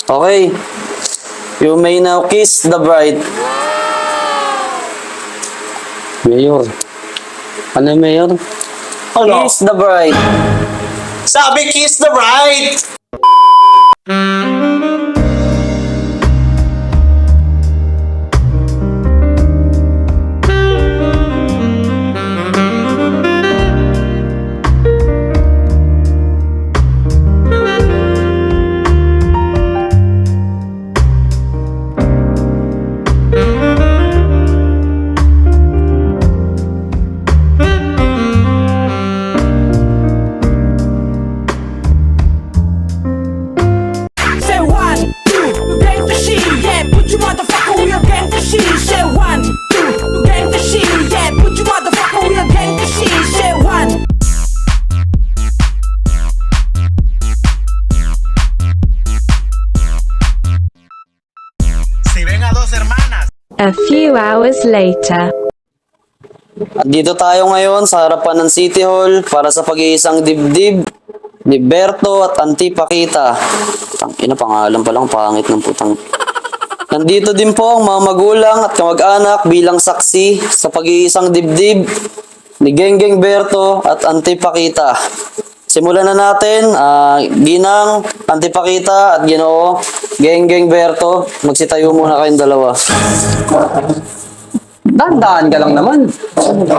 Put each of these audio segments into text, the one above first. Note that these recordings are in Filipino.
Okay. You may now kiss the bride. Mayor. Ano yung Mayor? Ano? Kiss the bride. Sabi kiss the bride! Say one, two, gang the shit, yeah. Put you motherfucker, we are gang the shit. Say one, two, gang the shit, yeah. Put you motherfucker, we are gang the shit. Say one. Si ven a dos hermanas. A few hours later. Andito tayo ngayon sa harapan ng City Hall para sa pag-iisang dibdib ni Berto at Auntie Paquita. Tangina, pangalan pa lang, pangit ng putang. Nandito din po ang mga magulang at kamag-anak bilang saksi sa pag-iisang dibdib ni Genggeng Berto at Auntie Paquita. Simulan na natin, Ginang, Auntie Paquita at Ginoo, Genggeng Berto. Magsitayo muna kayong dalawa. Dahan-dahan ka lang naman.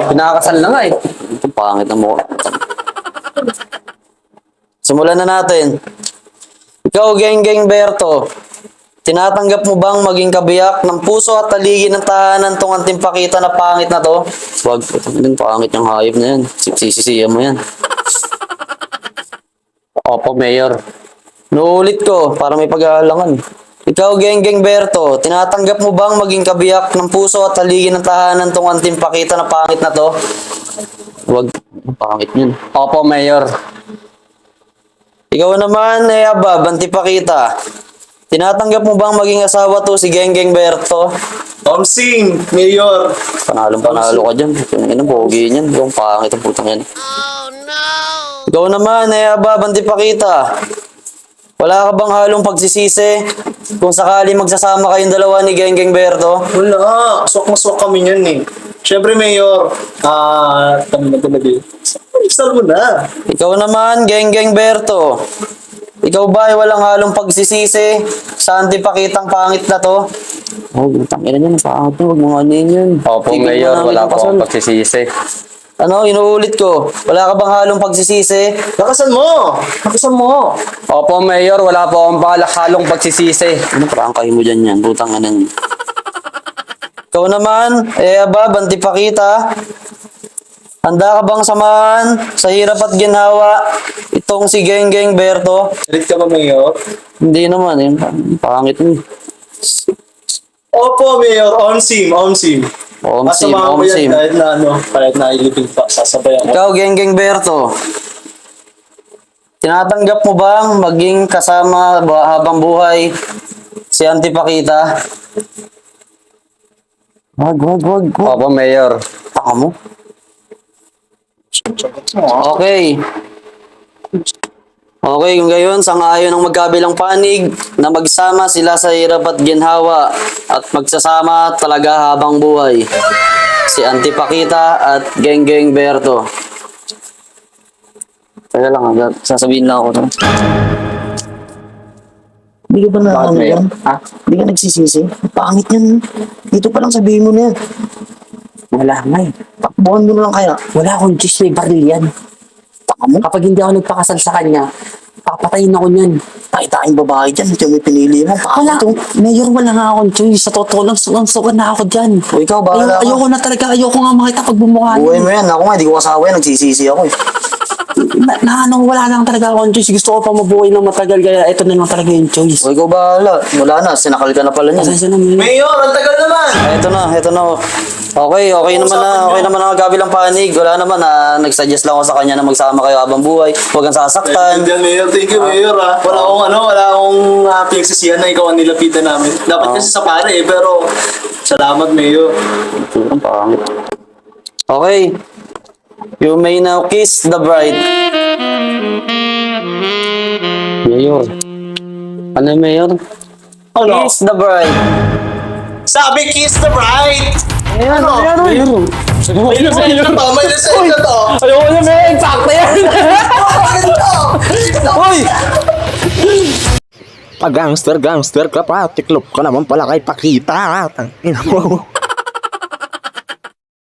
Pinakasal na nga eh. Ito, pangit na mukha. Simulan na natin. Ikaw, Genggeng Berto, tinatanggap mo bang maging kabiyak ng puso at taligi ng tahanan tong Auntie Paquita na pangit na to? Wag, din pangit yung hayop na yan. Sisisiya mo yan. Opo, Mayor. Nuulit ko para may pag-aalangan. Ikaw, Genggeng Berto, tinatanggap mo bang maging kabiyak ng puso at taligi ng tahanan tong Auntie Paquita na pangit na to? Wag, pangit yun. Opo, Mayor. Ikaw naman, Abab, Auntie Paquita. Tinatanggap mo bang maging asawa to si Genggeng Berto? Omsing, Mayor. Panalo ka dyan. Ano, bogi niyan. Yung pangit ang putang yan. Oh, no! Ikaw naman, Abab, Auntie Paquita. Wala ka bang halong pagsisisi kung sakali magsasama kayong dalawa ni Genggeng Berto? Wala, swak kami niyan eh. Siyempre, Mayor, kami na talaga eh. Isal mo na. Ikaw naman, Genggeng Berto. Ikaw ba ay walang halong pagsisisi sa Auntie Paquitang pangit na to? Oh, tangina niyan, pangit na. Huwag mo anin yun. Opo, Tigil mo Mayor. namin Wala ang po akong kasal. pagsisisi. Ano, inuulit ko. Wala ka bang halong pagsisisi? Lakasan mo! Lakasan mo! Opo, Mayor. Wala po akong halong pagsisisi. Ano, parang kayo mo dyan yan. Butang ka nan. Ikaw naman, Abab, Auntie Paquita. Handa ka bang samahan sa hirap at ginhawa itong si Genggeng Berto? Galit ka ba, Mayor? Hindi naman, eh. Pangit mo. Opo, Mayor. Omsim. Omsim, Masamahan ko omsim. yan kahit na ilibing pa. Sasabayan ko. Ikaw, Genggeng Berto. Tinatanggap mo bang maging kasama habang buhay si Auntie Paquita? Wag. Opo, Mayor. Taka mo. Okay. Okay, kung gayon, sang-ayon ang magkabilang panig na magsama sila sa hirap at ginhawa at magsasama talaga habang buhay. Si Auntie Paquita at Genggeng Berto. Teka lang, sasabihin lang ako. No? Hindi ka ba na Bakit, ano Mayor? yan? Ha? Hindi ka nagsisisi? Pangit yan. Dito pa lang sabihin mo na yan. Wala, May. Takbuhan mo na lang kaya. Wala akong Diyos, may baril yan. Kapag hindi ako nagpakasal sa kanya, papatayin ako niyan. Tayo babae dyan. Ito may pinili mo. Wala, Mayor, wala nga akong choice. Sa totoo lang, sugan na ako dyan. O ikaw, bahala ka. Ayoko na talaga, ayoko nga makita pag bumukha Buhay niya. mo yan. Ako nga, di ko kasawa yan. Nagsisisi ako eh. Wala lang talaga akong choice. Gusto ko pa mabuhay ng matagal, kaya ito na lang talaga yung choice. O ikaw, bahala. Wala na. Sinakal ka na pala niyan. Pasensya na, Mayor. Mayor, ang tagal naman! Ito na. Okay naman ang kabilang panig. Wala naman na nagsuggest lang ako sa kanya na magsama kayo habang buhay. Huwag kang sasaktan. Thank you, Mayor. Wala akong pinagsisihan na ikaw ang nilapitan namin. Dapat kasi sa pare eh, pero salamat, Mayor. Ang pangit. Okay. You may now kiss the bride. Mayor. Ano, Mayor? Ano? Kiss the bride. Sabi kiss the bride! Ano? Mayor. May lisensya to, may lisensya to! Ayoko na, Mayor. Sakto yan. Uy! Pag gangster ka pa, tiklop ka naman pala kay Pakita. Tangina mo.